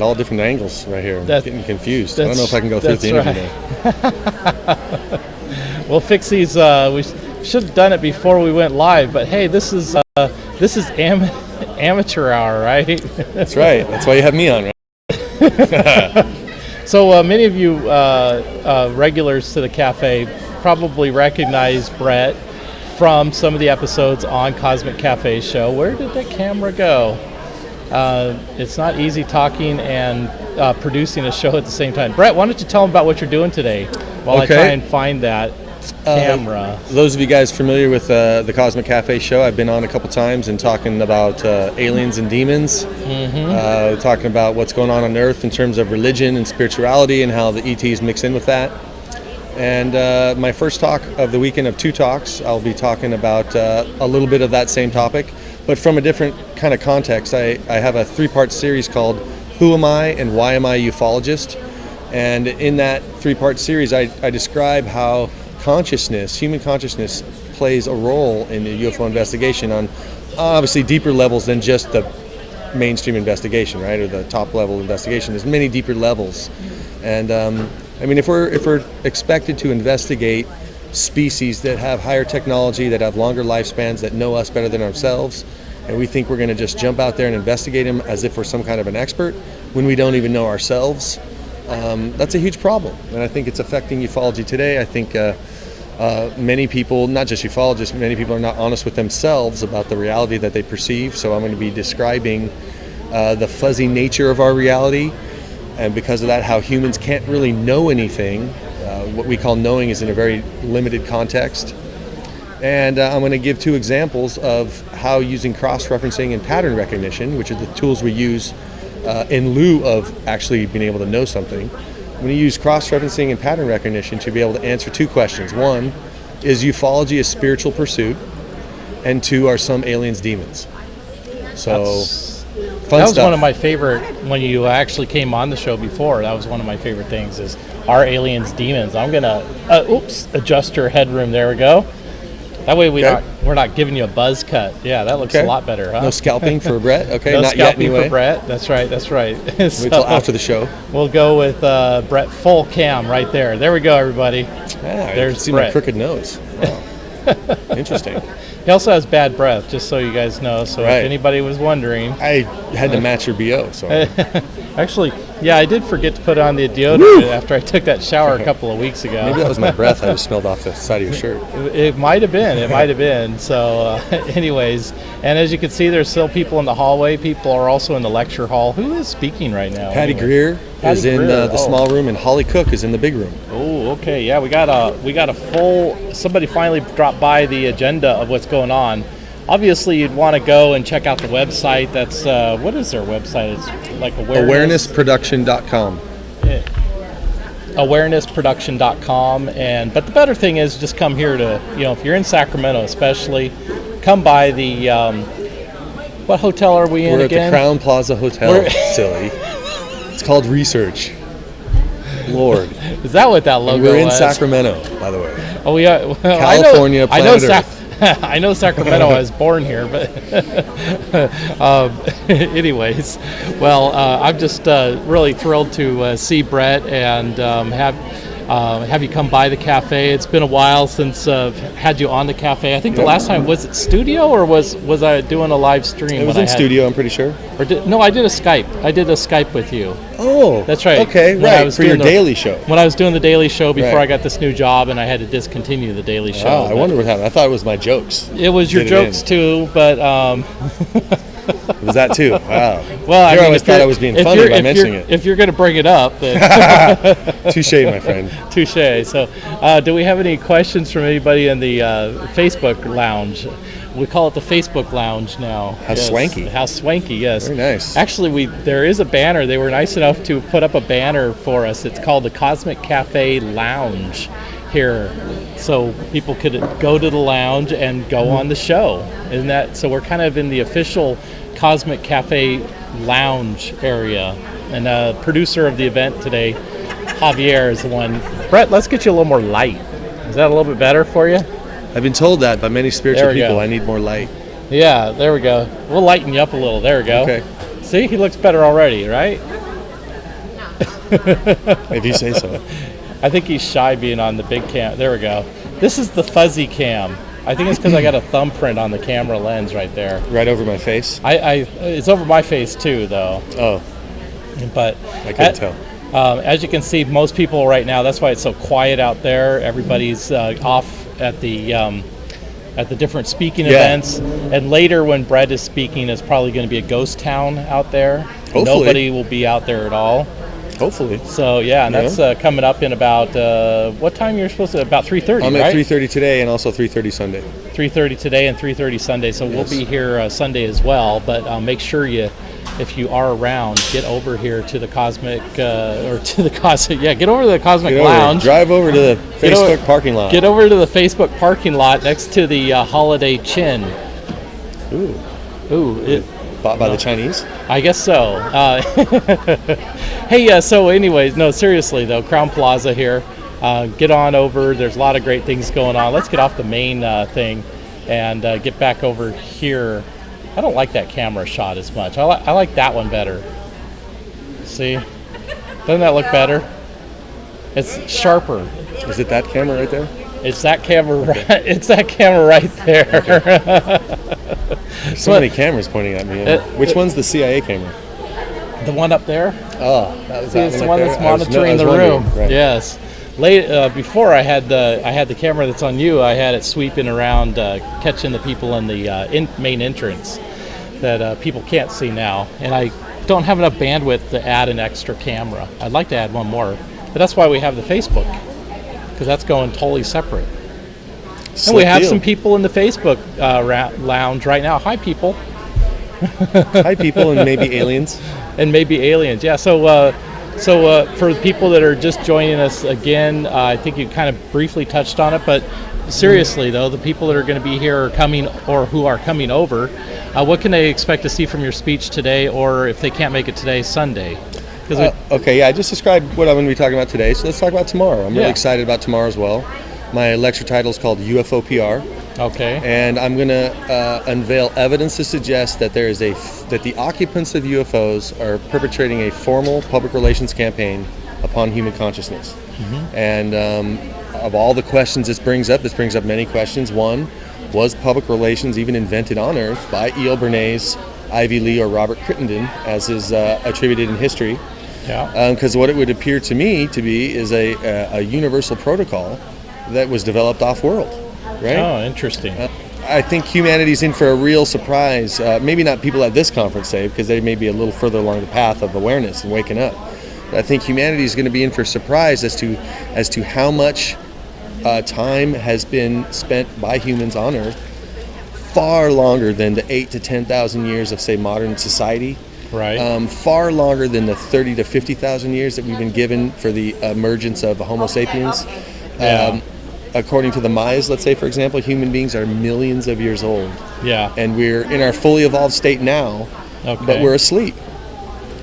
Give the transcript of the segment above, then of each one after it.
all different angles right here. I'm getting confused. I don't know if I can go through the interview now. We'll fix these. We should have done it before we went live, but hey, this is amateur hour, right? That's right. That's why you have me on, right? So many of you regulars to the cafe probably recognize Bret from some of the episodes on Cosmic Cafe show. Where did the camera go? It's not easy talking and producing a show at the same time. Bret, why don't you tell them about what you're doing today while I try and find that camera. Those of you guys familiar with the Cosmic Cafe show, I've been on a couple times and talking about aliens and demons, talking about what's going on Earth in terms of religion and spirituality and how the ETs mix in with that. And my first talk of the weekend of 2 talks, I'll be talking about a little bit of that same topic, but from a different kind of context. I have a 3-part series called Who Am I and Why Am I a Ufologist? And in that 3-part series, I describe how human consciousness, plays a role in the UFO investigation on obviously deeper levels than just the mainstream investigation, right, or the top level investigation. There's many deeper levels, and I mean, if we're expected to investigate species that have higher technology, that have longer lifespans, that know us better than ourselves, and we think we're going to just jump out there and investigate them as if we're some kind of an expert when we don't even know ourselves, that's a huge problem. And I think it's affecting ufology today. I think many people, not just ufologists, many people are not honest with themselves about the reality that they perceive. So I'm going to be describing the fuzzy nature of our reality, and because of that, how humans can't really know anything. What we call knowing is in a very limited context. And I'm going to give 2 examples of how using cross-referencing and pattern recognition, which are the tools we use in lieu of actually being able to know something. I'm going to use cross-referencing and pattern recognition to be able to answer 2 questions. 1, is ufology a spiritual pursuit? And 2, are some aliens demons? So, that was one of my favorite, when you actually came on the show before, that was one of my favorite things, is are aliens demons? I'm going to, adjust your headroom. There we go. That way we're not giving you a buzz cut. Yeah, that looks a lot better, huh? No scalping for Bret? Okay, no not scalping yet anyway. For Bret. That's right. Wait till after the show. We'll go with Bret full cam right there. There we go, everybody. Yeah, there's I can see Bret. my crooked nose. Wow. Interesting. He also has bad breath, just so you guys know. So if anybody was wondering. I had to match your BO, so. Actually, yeah, I did forget to put on the deodorant after I took that shower a couple of weeks ago. Maybe that was my breath. I just smelled off the side of your shirt. It might have been. So anyways, and as you can see, there's still people in the hallway. People are also in the lecture hall. Who is speaking right now? Patty Greer is in the small room, and Holly Cook is in the big room. Oh, okay. Yeah, we got a full, somebody finally dropped by the agenda of what's going on. Obviously, you'd want to go and check out the website. That's, what is their website? It's like Awarnessproduction.com. Yeah. Awarnessproduction.com. But the better thing is just come here to, if you're in Sacramento especially, come by the, what hotel are we in We're again? at the Crown Plaza Hotel, silly. It's called Research. Lord. Is that what that logo We're in was? Sacramento, by the way. Oh, yeah. Well, California, planet Earth. I know Sacramento. I was born here, but anyways, well, I'm just really thrilled to see Bret and have you come by the cafe. It's been a while since had you on the cafe. I think the last time, was it studio or was I doing a live stream? It was in studio, I'm pretty sure. No, I did a Skype. I did a Skype with you. Oh, that's right. Okay, right, for your daily show. When I was doing the daily show before I got this new job, and I had to discontinue the daily show. Oh, I wonder what happened. I thought it was my jokes. It was your jokes too, but it was that too. Wow. Well, I always thought I was being funny by mentioning it. If you're going to bring it up, then touche, my friend. Touche. So, do we have any questions from anybody in the Facebook lounge? We call it the Facebook Lounge now. How swanky. How swanky, yes. Very nice. Actually, there is a banner. They were nice enough to put up a banner for us. It's called the Cosmic Cafe Lounge here. So people could go to the lounge and go on the show. Isn't that, so we're kind of in the official Cosmic Cafe Lounge area. And producer of the event today, Javier, is the one. Bret, let's get you a little more light. Is that a little bit better for you? I've been told that by many spiritual people. I need more light. Yeah, there we go. We'll lighten you up a little. There we go. Okay. See, he looks better already, right? If you say so. I think he's shy being on the big cam. There we go. This is the fuzzy cam. I think it's because I got a thumbprint on the camera lens right there. Right over my face? It's over my face too, though. Oh. But I couldn't tell. As you can see, most people right now, that's why it's so quiet out there. Everybody's off at the different speaking events. And later when Bret is speaking, it's probably going to be a ghost town out there. Hopefully. Nobody will be out there at all. Hopefully. So, and that's coming up in about, what time you're supposed to, about 3:30, I'm right? at 3:30 today and also 3:30 Sunday. 3:30 today and 3:30 Sunday. So we'll be here Sunday as well. But make sure if you are around, get over here to the Cosmic, get over to the Cosmic Lounge. Drive over to the Facebook parking lot. Get over to the Facebook parking lot next to the Holiday Chin. Ooh. Bought by the Chinese? I guess so. Hey, so anyways, no, seriously though, Crown Plaza here. Get on over. There's a lot of great things going on. Let's get off the main thing and get back over here. I don't like that camera shot as much. I like that one better. See? Doesn't that look better? It's sharper. Is it that camera right there? It's that camera. It's that camera right there. Okay. There's so many cameras pointing at me. Which one's the CIA camera? The one up there. Oh, that was it's the one that's monitoring the room. Right. Yes. Before I had the camera that's on you, I had it sweeping around, catching the people in the main entrance that people can't see now. And I don't have enough bandwidth to add an extra camera. I'd like to add one more, but that's why we have the Facebook, because that's going totally separate. And we have some people in the Facebook lounge right now. Hi, people. Hi, people, and maybe aliens. And maybe aliens, yeah. So for the people that are just joining us again, I think you kind of briefly touched on it, but seriously, though, the people that are going to be here or who are coming over, what can they expect to see from your speech today, or if they can't make it today, Sunday? I just described what I'm going to be talking about today, so let's talk about tomorrow. I'm really excited about tomorrow as well. My lecture title is called UFO PR. Okay. And I'm going to unveil evidence to suggest that that the occupants of UFOs are perpetrating a formal public relations campaign upon human consciousness. Mm-hmm. And of all the questions this brings up many questions. One, was public relations even invented on Earth by E.L. Bernays, Ivy Lee, or Robert Crittenden, as is attributed in history? Yeah. Because what it would appear to me to be is a universal protocol that was developed off-world, right? Oh, interesting. I think humanity's in for a real surprise. Maybe not people at this conference, say, because they may be a little further along the path of awareness and waking up. But I think humanity is going to be in for a surprise as to how much time has been spent by humans on Earth, far longer than the 8,000 to 10,000 years of, say, modern society. Right. Far longer than the 30,000 to 50,000 years that we've been given for the emergence of Homo sapiens. Yeah. According to the Mayas, let's say, for example, human beings are millions of years old. Yeah. And we're in our fully evolved state now, but we're asleep.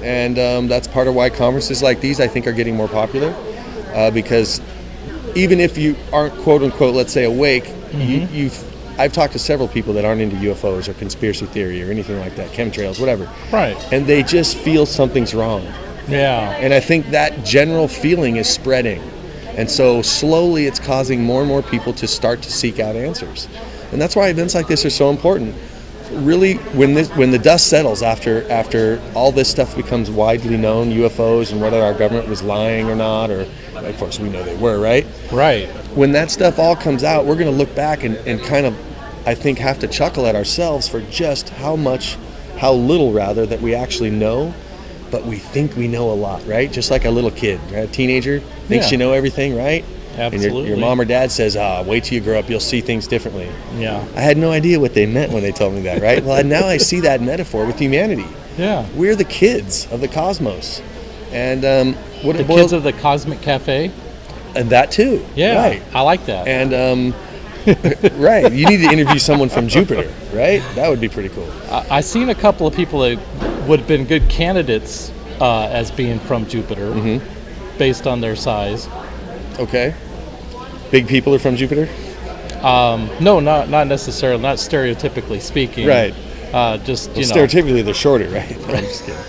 And that's part of why conferences like these, I think, are getting more popular. Because even if you aren't, quote unquote, let's say, awake, I've talked to several people that aren't into UFOs or conspiracy theory or anything like that, chemtrails, whatever. Right. And they just feel something's wrong. Yeah. And I think that general feeling is spreading. And so slowly it's causing more and more people to start to seek out answers. And that's why events like this are so important. Really, when the dust settles after all this stuff becomes widely known, UFOs and whether our government was lying or not, or of course we know they were, right? Right. When that stuff all comes out, we're going to look back and kind of, I think, have to chuckle at ourselves for just how little that we actually know. But we think we know a lot, right? Just like a little kid, right? A teenager thinks you know everything, right? Absolutely. And your mom or dad says, wait till you grow up, you'll see things differently. Yeah. I had no idea what they meant when they told me that, right? Well, now I see that metaphor with humanity. Yeah. We're the kids of the cosmos. And the kids of the Cosmic Cafe? And that too. Yeah. Right. I like that. And right. You need to interview someone from Jupiter, right? That would be pretty cool. I've seen a couple of people that would have been good candidates as being from Jupiter, based on their size. Okay. Big people are from Jupiter? No, not necessarily, not stereotypically speaking. Right. Just, stereotypically, they're shorter, right? No, I'm just kidding.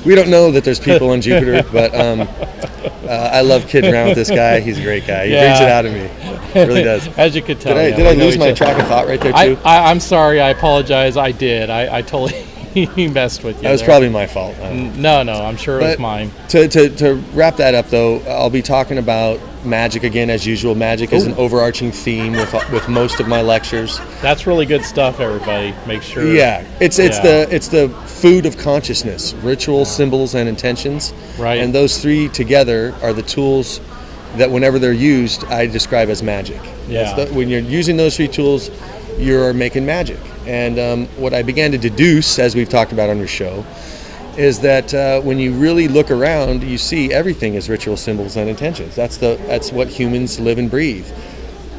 We don't know that there's people on Jupiter, but I love kidding around with this guy. He's a great guy. He brings it out of me. He really does. As you could tell. Did I lose my track of thought right there, too? I'm sorry. I apologize. I did. I totally messed with you. That was probably my fault. No, I'm sure it was mine. To wrap that up, though, I'll be talking about magic again, as usual. Magic is an overarching theme with most of my lectures. That's really good stuff, everybody. Make sure. Yeah, it's the food of consciousness: ritual, symbols, and intentions. Right. And those three together are the tools that, whenever they're used, I describe as magic. Yeah. When you're using those three tools, you're making magic. And what I began to deduce, as we've talked about on your show, is that when you really look around, you see everything is ritual, symbols, and intentions. That's what humans live and breathe.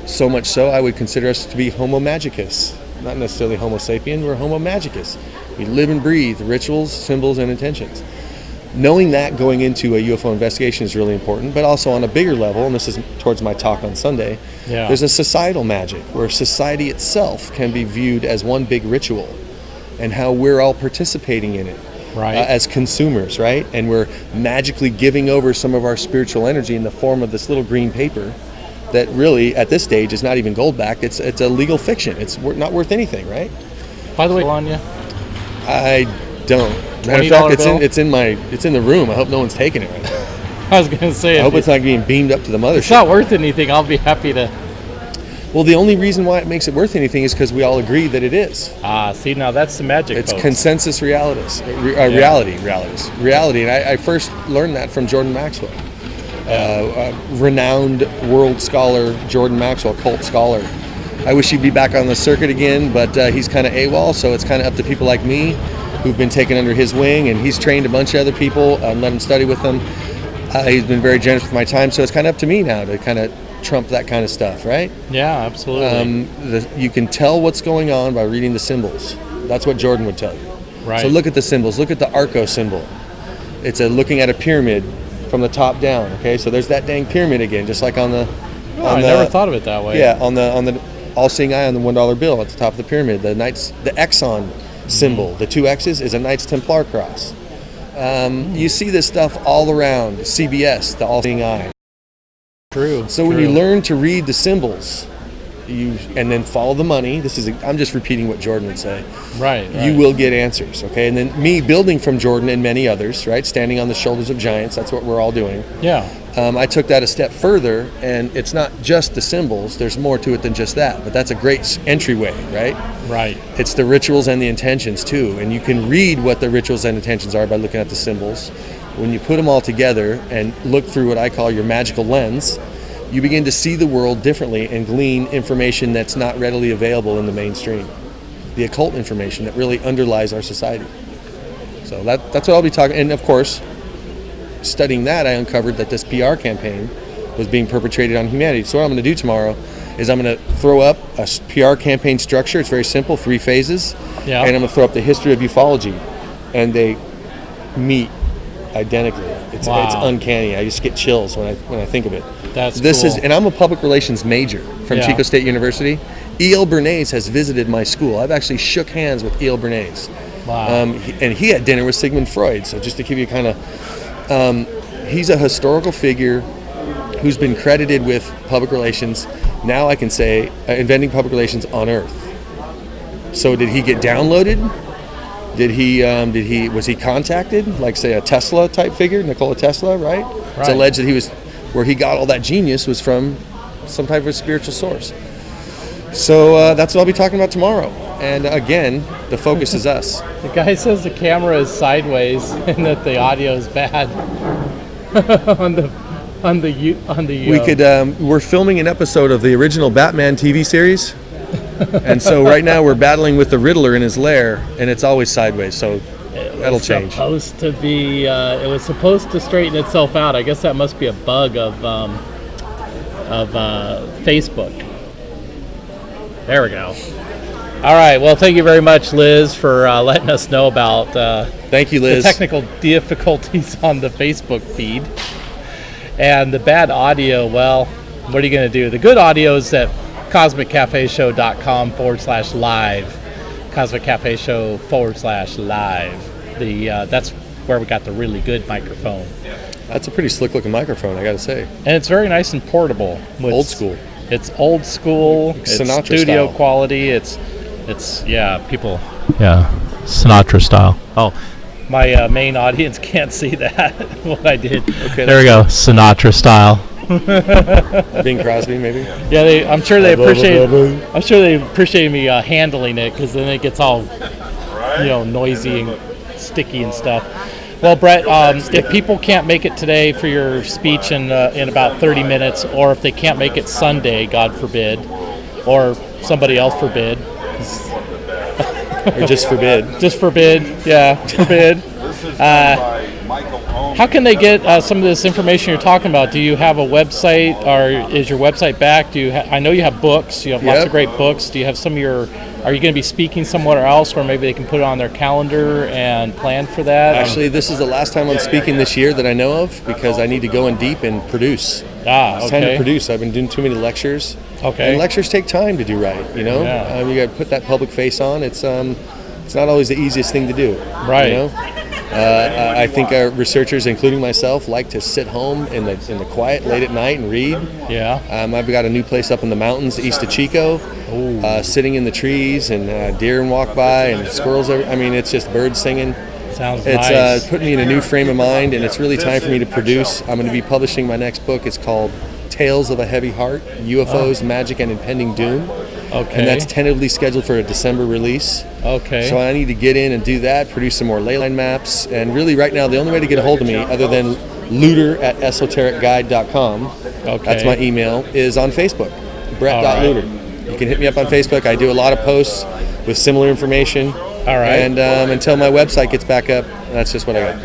So much so, I would consider us to be Homo magicus. Not necessarily Homo sapien, we're Homo magicus. We live and breathe rituals, symbols, and intentions. Knowing that going into a UFO investigation is really important, but also on a bigger level, and this is towards my talk on Sunday, there's a societal magic where society itself can be viewed as one big ritual, and how we're all participating in it as consumers, right? And we're magically giving over some of our spiritual energy in the form of this little green paper that really, at this stage, is not even gold-backed. It's a legal fiction. It's not worth anything, right? By the way, on you? I don't. Matter of fact, it's in the room. I hope no one's taking it right now. I was going to say. I hope it's not being beamed up to the mothership. It's not worth anything. I'll be happy to. Well, the only reason why it makes it worth anything is because we all agree that it is. See, now that's the magic. It's folks. Consensus reality. And I first learned that from Jordan Maxwell, renowned world scholar Jordan Maxwell, cult scholar. I wish he'd be back on the circuit again, but he's kind of AWOL, so it's kind of up to people like me who've been taken under his wing, and he's trained a bunch of other people and let him study with them. He's been very generous with my time, so it's kind of up to me now to kind of trump that kind of stuff, right? Yeah, absolutely. You can tell what's going on by reading the symbols. That's what Jordan would tell you. Right. So look at the symbols. Look at the Arco symbol. It's looking at a pyramid from the top down. Okay, so there's that dang pyramid again, just like on the. I never thought of it that way. Yeah, on the all-seeing eye on the $1 bill at the top of the pyramid. The Exxon symbol, the 2 X's, is a Knights Templar cross. You see this stuff all around. CBS, the all-seeing eye. True. So when you learn to read the symbols, and then follow the money. I'm just repeating what Jordan would say. Right. You will get answers. Okay, and then me building from Jordan and many others, right, standing on the shoulders of giants. That's what we're all doing. Yeah. I took that a step further, and it's not just the symbols. There's more to it than just that, but that's a great entryway, right? Right. It's the rituals and the intentions too, and you can read what the rituals and intentions are by looking at the symbols. When you put them all together and look through what I call your magical lens, you begin to see the world differently and glean information that's not readily available in the mainstream. The occult information that really underlies our society. So that's what I'll be talking, and of course, studying that, I uncovered that this PR campaign was being perpetrated on humanity. So what I'm going to do tomorrow is I'm going to throw up a PR campaign structure. It's very simple, 3 phases. Yeah. And I'm going to throw up the history of ufology. And they meet identically. It's uncanny. I just get chills when I think of it. This cool. And I'm a public relations major from Chico State University. E.L. Bernays has visited my school. I've actually shook hands with E.L. Bernays. Wow. And he had dinner with Sigmund Freud. So just to give you kind of, he's a historical figure who's been credited with public relations. Now I can say inventing public relations on Earth. So did he get downloaded? Was he contacted? Like say a Tesla type figure, Nikola Tesla, right? It's alleged that where he got all that genius was from some type of spiritual source. So that's what I'll be talking about tomorrow. And again, the focus is us. The guy says the camera is sideways and that the audio is bad on the. We could. We're filming an episode of the original Batman TV series, and so right now we're battling with the Riddler in his lair, and it's always sideways. So that'll change. It was supposed to straighten itself out. I guess that must be a bug of Facebook. There we go. All right. Well, thank you very much, Liz, for letting us know about thank you, Liz. The technical difficulties on the Facebook feed. And the bad audio, well, what are you going to do? The good audio is at CosmicCafeShow.com/live. CosmicCafe Show /live. That's where we got the really good microphone. That's a pretty slick looking microphone, I got to say. And it's very nice and portable. Old school. It's old school. It's Sinatra studio style. quality. It's people. Yeah, Sinatra style. Oh, my main audience can't see that what I did. Okay, there we go. Sinatra style. Bing Crosby, maybe. Yeah, I'm sure they appreciate me handling it, because then it gets all noisy and sticky and stuff. Well, Bret, if people can't make it today for your speech in about 30 minutes, or if they can't make it Sunday, God forbid, or somebody else forbid, or just forbid. Just forbid, yeah, forbid. How can they get some of this information you're talking about? Do you have a website, or is your website back? I know you have books. You have lots of great books. Do you have some of your? Are you going to be speaking somewhere else, where maybe they can put it on their calendar and plan for that? Actually, this is the last time I'm speaking this year that I know of, because I need to go in deep and produce. It's time to produce. I've been doing too many lectures. Okay. And lectures take time to do right. You got to put that public face on. It's not always the easiest thing to do. Right. I think our researchers, including myself, like to sit home in the quiet late at night and read. Yeah. I've got a new place up in the mountains east of Chico, sitting in the trees, and deer walk by and squirrels. It's just birds singing. Sounds nice. It's put me in a new frame of mind, and it's really time for me to produce. I'm going to be publishing my next book. It's called Tales of a Heavy Heart, UFOs, Magic, and Impending Doom. Okay. And that's tentatively scheduled for a December release. Okay. So I need to get in and do that, produce some more ley line maps, and really right now the only way to get a hold of me, other than Lueder@esotericguide.com, that's my email, is on Facebook, Bret.Lueder. You can hit me up on Facebook. I do a lot of posts with similar information. All right. And until my website gets back up, that's just what I got.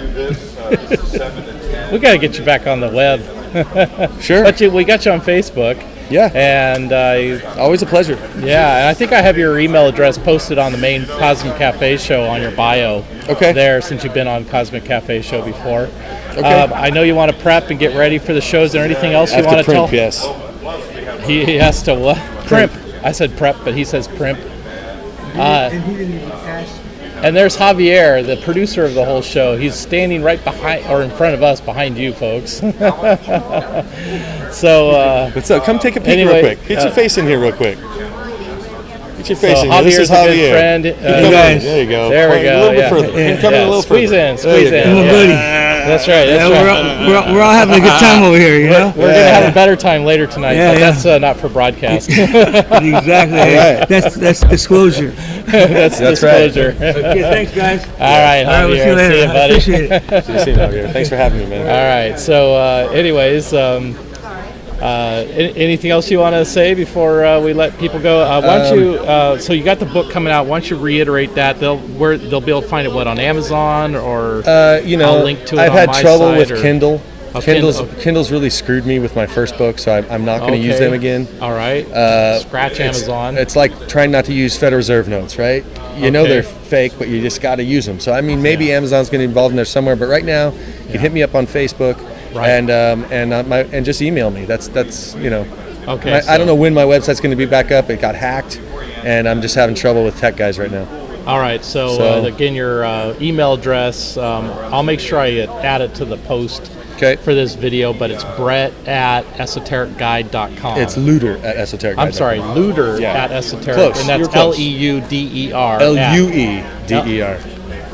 We got to get you back on the web. Sure. But we got you on Facebook. Yeah. And always a pleasure. Yeah, and I think I have your email address posted on the main Cosmic Cafe show on your bio. Okay. There, since you've been on Cosmic Cafe show before. Okay. I know you want to prep and get ready for the shows. Is there anything else you want to tell? Yes. He has to what? Primp. I said prep, but he says primp. And he didn't even ask. And there's Javier, the producer of the whole show. He's standing right behind, or in front of us, behind you folks. So, come take a peek real quick. Get your face in here real quick. Get your face in here. This is Javier's a Javier. good friend. Guys. There you go. There we go. A little bit further. Come in a little Squeeze further. in. Squeeze in. Little buddy. That's right. That's right. We're all having a good time over here, you know? We're going to have a better time later tonight, but that's not for broadcast. Exactly. Right. That's disclosure. That's disclosure. Right. Okay, thanks, guys. All right, Javier. We'll see you later. See you, buddy. Appreciate it. See you soon, Javier. Thanks for having me, man. All right. So, anyways, anything else you want to say before we let people go? Why don't you? So you got the book coming out. Why don't you reiterate that? They'll be able to find it on Amazon, or I'll link to it. I've on had my trouble side, with or? Kindle. Oh, Kindle's really screwed me with my first book, so I'm not going to use them again. All right. Scratch Amazon. It's like trying not to use Federal Reserve notes, right? You know they're fake, but you just got to use them. So maybe Amazon's going to be involved in there somewhere, but right now you can hit me up on Facebook. Right. And just email me. That's Okay. I don't know when my website's going to be back up. It got hacked, and I'm just having trouble with tech guys right now. All right. So again, your email address. I'll make sure I add it to the post for this video. But it's Bret@esotericguide.com. It's Lueder@esotericguide.com. I'm sorry, Lueder at esoteric, Close. and that's Leuder. Lueder.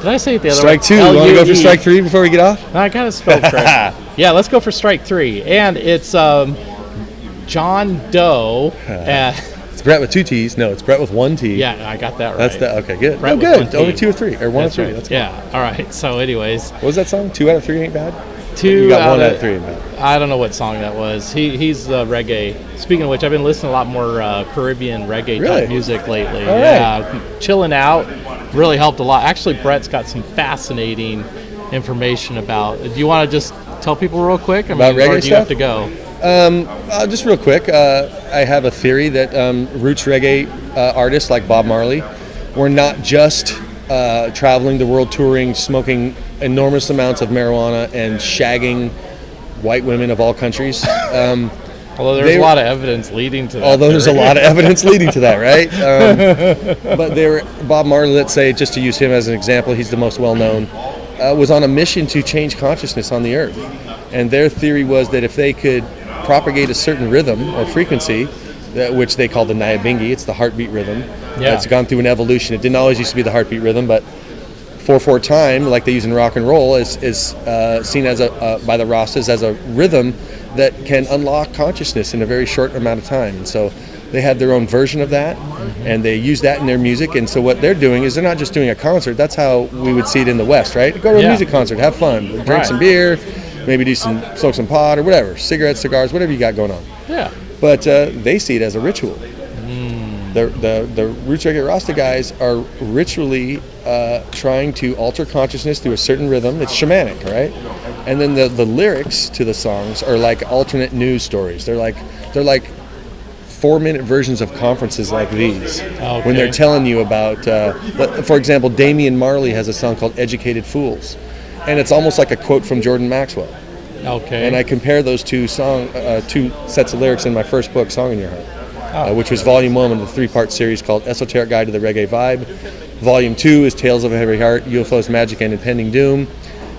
Did I say it the other Strike way? 2. You want to go for strike 3 before we get off? No, I got to spell correct. Yeah, let's go for strike 3. And it's John Doe. It's Bret with 2 T's. No, it's Bret with 1 T. Yeah, I got that right. That's okay, good. Bret with good. 1 T. Only 2 or 3, or 1 or 3. Right. That's good. Yeah. All right. So, anyways, what was that song? 2 out of 3 ain't bad. 2 you got out 1 out of 3 ain't bad. I don't know what song that was. He's reggae. Speaking of which, I've been listening to a lot more Caribbean reggae type music lately. All right. Chilling out really helped a lot. Actually, Bret's got some fascinating information about. Do you want to just tell people real quick? About reggae or do you have to go? Just real quick, I have a theory that roots reggae artists like Bob Marley were not just traveling the world touring, smoking enormous amounts of marijuana and shagging white women of all countries. Although there's a lot of evidence leading to that. Although there's a lot of evidence leading to that, right? But Bob Marley, let's say, just to use him as an example, he's the most well-known. was on a mission to change consciousness on the earth. And their theory was that if they could propagate a certain rhythm or frequency, which they call the Nyabingi, it's the heartbeat rhythm. Yeah. It's gone through an evolution. It didn't always used to be the heartbeat rhythm, but 4/4 time, like they use in rock and roll, is seen as by the Rastas as a rhythm that can unlock consciousness in a very short amount of time. And so they had their own version of that, and they use that in their music. And so what they're doing is they're not just doing a concert. That's how we would see it in the West, right? Go to a music concert, have fun, drink some beer, maybe smoke some pot or whatever, cigarettes, cigars, whatever you got going on. Yeah. But they see it as a ritual. The Roots Reggae Rasta guys are ritually trying to alter consciousness through a certain rhythm. It's shamanic, right? And then the lyrics to the songs are like alternate news stories. They're like 4-minute versions of conferences like these, when they're telling you about, for example, Damian Marley has a song called Educated Fools, and it's almost like a quote from Jordan Maxwell. Okay. And I compare those two sets of lyrics in my first book, Song in Your Heart, which was Volume 1 of the 3-part series called Esoteric Guide to the Reggae Vibe. Volume 2 is Tales of a Heavy Heart, UFOs, Magic, and Impending Doom.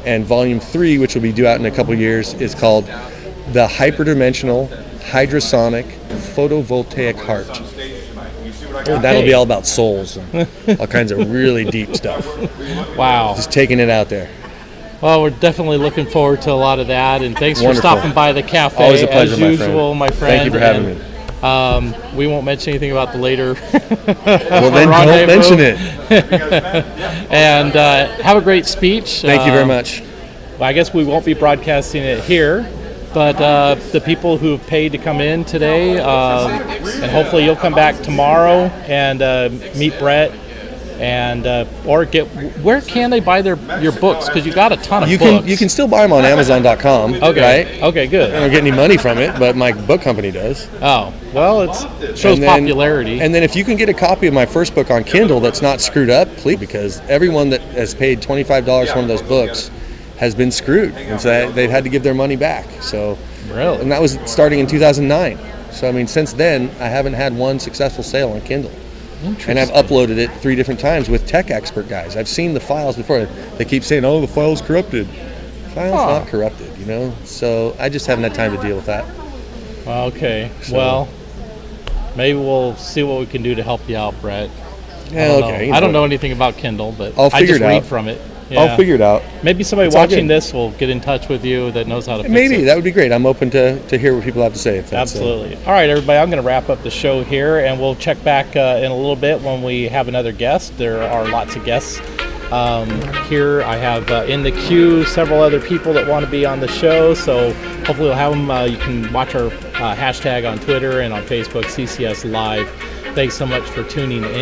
And Volume 3, which will be due out in a couple years, is called The Hyperdimensional Hydrosonic Photovoltaic Heart. And that'll be all about souls and all kinds of really deep stuff. Wow. Just taking it out there. Well, we're definitely looking forward to a lot of that, and thanks Wonderful. for stopping by the cafe. Always a pleasure, as my usual, friend. my friend. Thank you for having me. We won't mention anything about the later. Well, then don't mention it. And have a great speech. Thank you very much. Well, I guess we won't be broadcasting it here, but the people who've paid to come in today, and hopefully you'll come back tomorrow and meet Bret. And or where can they buy your books? Because you got a ton of books. You can still buy them on Amazon.com. Okay. Right? Okay. Good. I don't get any money from it, but my book company does. Oh well, it shows popularity. And then if you can get a copy of my first book on Kindle that's not screwed up, please, because everyone that has paid $25 for one of those books has been screwed, and so they've had to give their money back. So, really, and that was starting in 2009. So I mean, since then I haven't had one successful sale on Kindle. And I've uploaded it 3 different times with tech expert guys. I've seen the files before. They keep saying, "Oh, the file's corrupted." The file's not corrupted, you know. So I just haven't had time to deal with that. Okay. So, well, maybe we'll see what we can do to help you out, Bret. Yeah, okay. I don't know anything about Kindle, but I just read from it. Yeah. I'll figure it out. Maybe somebody watching this will get in touch with you that knows how to fix it. Maybe. That would be great. I'm open to hear what people have to say. If that's Absolutely. All right, everybody, I'm going to wrap up the show here, and we'll check back in a little bit when we have another guest. There are lots of guests. Here I have in the queue several other people that want to be on the show, so hopefully we'll have them. You can watch our hashtag on Twitter and on Facebook, CCS Live. Thanks so much for tuning in.